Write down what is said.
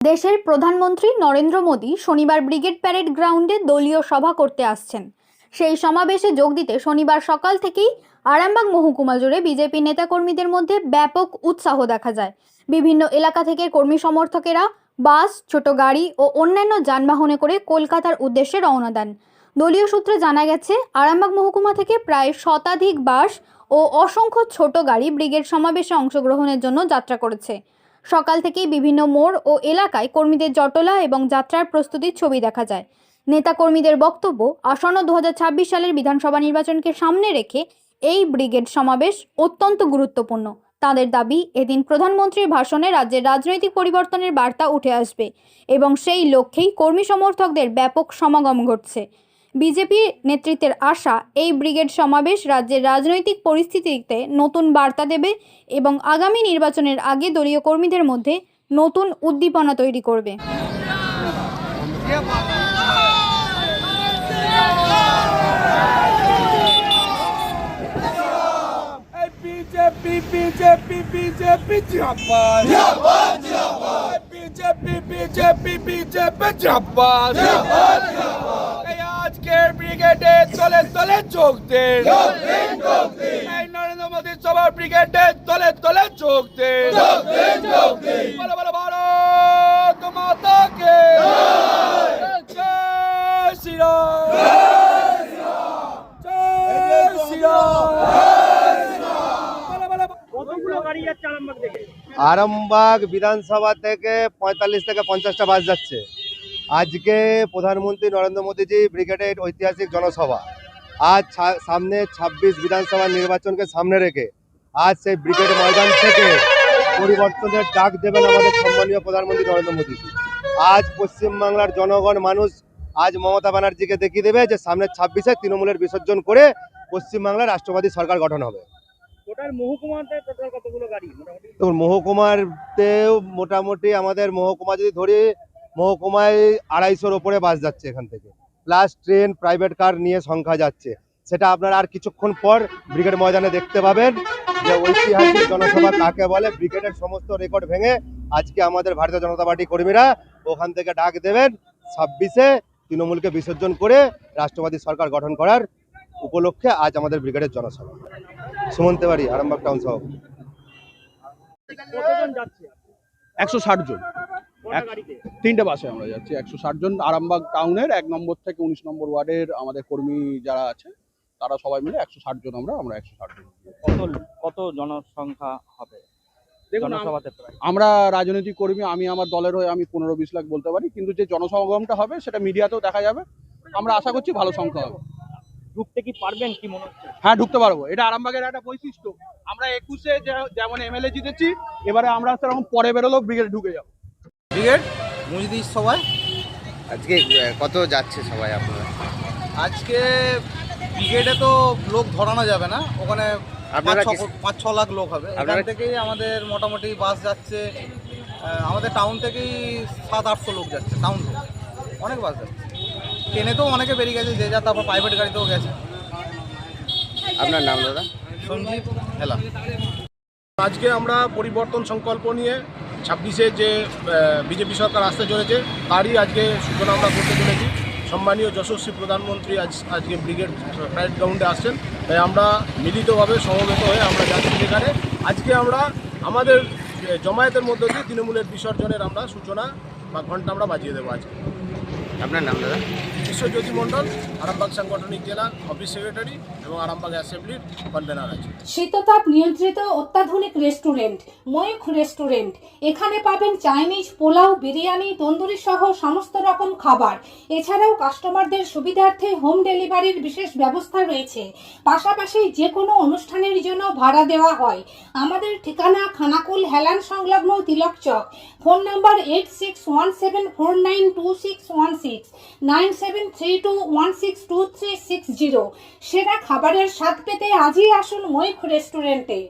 দেশের প্রধানমন্ত্রী নরেন্দ্র মোদী শনিবার ব্রিগেড প্যারেড গ্রাউন্ডে দলীয় সভা করতে আসছেন। সেই সমাবেশে যোগ দিতে শনিবার সকাল থেকেই আরামবাগ মহকুমা জুড়ে বিজেপি নেতাকর্মীদের মধ্যে ব্যাপক উৎসাহ দেখা যায়। বিভিন্ন এলাকা থেকে কর্মী সমর্থকেরা বাস, ছোট গাড়ি ও অন্যান্য যানবাহনে করে কলকাতার উদ্দেশ্যে রওনা দেন। দলীয় সূত্রে জানা গেছে, আরামবাগ মহকুমা থেকে প্রায় শতাধিক বাস ও অসংখ্য ছোট গাড়ি ব্রিগেড সমাবেশে অংশগ্রহণের জন্য যাত্রা করেছে। সকাল থেকেই বিভিন্ন মোড় ও এলাকায় কর্মীদের জটলা এবং যাত্রার প্রস্তুতির ছবি দেখা যায়। নেতা কর্মীদের বক্তব্য, আসন্ন 2026 সালের বিধানসভা নির্বাচনকে সামনে রেখে এই ব্রিগেড সমাবেশ অত্যন্ত গুরুত্বপূর্ণ। তাদের দাবি, এদিন প্রধানমন্ত্রীর ভাষণে রাজ্যের রাজনৈতিক পরিবর্তনের বার্তা উঠে আসবে এবং সেই লক্ষ্যেই কর্মী সমর্থকদের ব্যাপক সমাগম ঘটছে। বিজেপি নেতৃত্বের আশা, এই ব্রিগেড সমাবেশ রাজ্যের রাজনৈতিক পরিস্থিতিতে নতুন বার্তা দেবে এবং আগামী নির্বাচনের আগে দলীয় কর্মীদের মধ্যে নতুন উদ্দীপনা তৈরি করবে। আজকের ব্রিগেডে তলে তলে যোগ দেন, নরেন্দ্র মোদী সভার ব্রিগেডে তলে তলে যোগ দেন। বলো বলো ভারত মাতা কে জয় শ্রীরাম, জয় শ্রীরাম। আরামবাগ বিধানসভা থেকে 45 থেকে 50টা বাস যাচ্ছে। আজকে প্রধানমন্ত্রী নরেন্দ্র মোদীজি ব্রিগেডের ঐতিহাসিক জনসভা। আজ সামনে 26 বিধানসভা নির্বাচনকে সামনে রেখে আজ সেই ব্রিগেড ময়দান থেকে পরিবর্তনের ডাক দেবেন আমাদের সম্মানীয় প্রধানমন্ত্রী নরেন্দ্র মোদীজি। আজ পশ্চিমবাংলার জনগণ মানুষ আজ মমতা ব্যানার্জিকে দেখিয়ে দেবে যে সামনে 26-এ তৃণমূলের বিসর্জন করে পশ্চিমবাংলার রাষ্ট্রবাদী সরকার গঠন হবে। মহকুমাতেও মোটামুটি আমাদের মহকুমা যদি ধরি, মহকুমায় 250-র ওপরে বাস যাচ্ছে এখান থেকে, প্লাস ট্রেন, প্রাইভেট কার নিয়ে সংখ্যা যাচ্ছে। সেটা আপনারা আর কিছুক্ষণ পর ব্রিগেড ময়দানে দেখতে পাবেন যে ঐতিহাসিক জনসভা কাকে বলে। ব্রিগেডের সমস্ত রেকর্ড ভেঙে আজকে আমাদের ভারতীয় জনতা পার্টি কর্মীরা ওখান থেকে ডাক দেবেন 26-এ তৃণমূলকে বিসর্জন করে রাষ্ট্রবাদী সরকার গঠন করার উপলক্ষে আজ আমাদের ব্রিগেডের জনসভা। সুমন্তে বাড়ি, আরামবাগ টাউন সভাপতি। 160 জন, 3টে বাসে আমরা যাচ্ছি। 160 জন আরামবাগ টাউনের 1 নম্বর থেকে 19 নম্বর ওয়ার্ডের আমাদের কর্মী যারা আছে তারা সবাই মিলে 160 জন। আমরা 160 জন। কত জনসংখ্যা হবে? দেখুন, আমরা রাজনৈতিক কর্মী, আমি আমার দলের হয়ে আমি 15-20 লাখ বলতে পারি, কিন্তু যে জনসমাগমটা হবে সেটা মিডিয়াতেও দেখা যাবে। আমরা আশা করছি ভালো সংখ্যা হবে। ঢুকতে কি পারবেন কি মনে হচ্ছে? হ্যাঁ, ঢুকতে পারবো। এটা আরামবাগের একটা বৈশিষ্ট্য। আমরা 21-এ যেমন এমএলএ জিতেছি, এবারে আমরা সেরকম পরে বেরোলেও ব্রিগেডে ঢুকে যাবো। ব্রিগেড মুজদির সবাই আজকে কত যাচ্ছে সবাই আপনারা? আজকে ব্রিগেডে তো লোক ধরানো যাবে না, ওখানে 5-6 লাখ লোক হবে। এখান থেকেই আমাদের মোটামুটি বাস যাচ্ছে, আমাদের টাউন থেকেই 700-800 লোক যাচ্ছে। টাউন থেকে অনেক বাস যাচ্ছে, ট্রেনে তো অনেকে বেরিয়ে গেছে যে যা, তারপর প্রাইভেট গাড়িতেও গেছে। আপনার নাম দাদা? সঞ্জীব হেলা। আজকে আমরা পরিবর্তন সংকল্প নিয়ে 26-এ যে বিজেপি সরকার আসতে চলেছে তারই আজকে সূচনা আমরা করতে চলেছি। সম্মানীয় যশস্বী প্রধানমন্ত্রী আজকে ব্রিগেড প্যারেড গ্রাউন্ডে আসছেন, তাই আমরা মিলিতভাবে সমবেত হয়ে আমরা যাচ্ছি সেখানে। আজকে আমরা আমাদের জমায়েতের মধ্য দিয়ে তৃণমূলের বিসর্জনের আমরা সূচনা বা ঘণ্টা আমরা বাজিয়ে দেবো আজকে। আপনার নাম দাদা? বিশ্বজ্যোতি মণ্ডল, আরামবাগ সাংগঠনিক জেলা অফিস সেক্রেটারি এবং আরামবাগ অ্যাসেম্বলির কনভেনার আছে। শীততাপ নিয়ন্ত্রিত অত্যাধুনিক রেস্টুরেন্ট ময়ূখ রেস্টুরেন্ট। এখানে পাবেন চাইনিজ, পোলাও, বিরিয়ানি, তন্দুরি সহ সমস্ত রকম খাবার। এছাড়াও কাস্টমারদের সুবিধার্থে হোম ডেলিভারির বিশেষ ব্যবস্থা রয়েছে। পাশাপাশি যে কোনো অনুষ্ঠানের জন্য ভাড়া দেওয়া হয়। আমাদের ঠিকানা খানাকুল হেলান সংলগ্ন তিলক চক। Phone number 8617492616, 9732162360। সেরা খাবারের স্বাদ পেতে আজই আসুন ময়ূখ রেস্টুরেন্টে।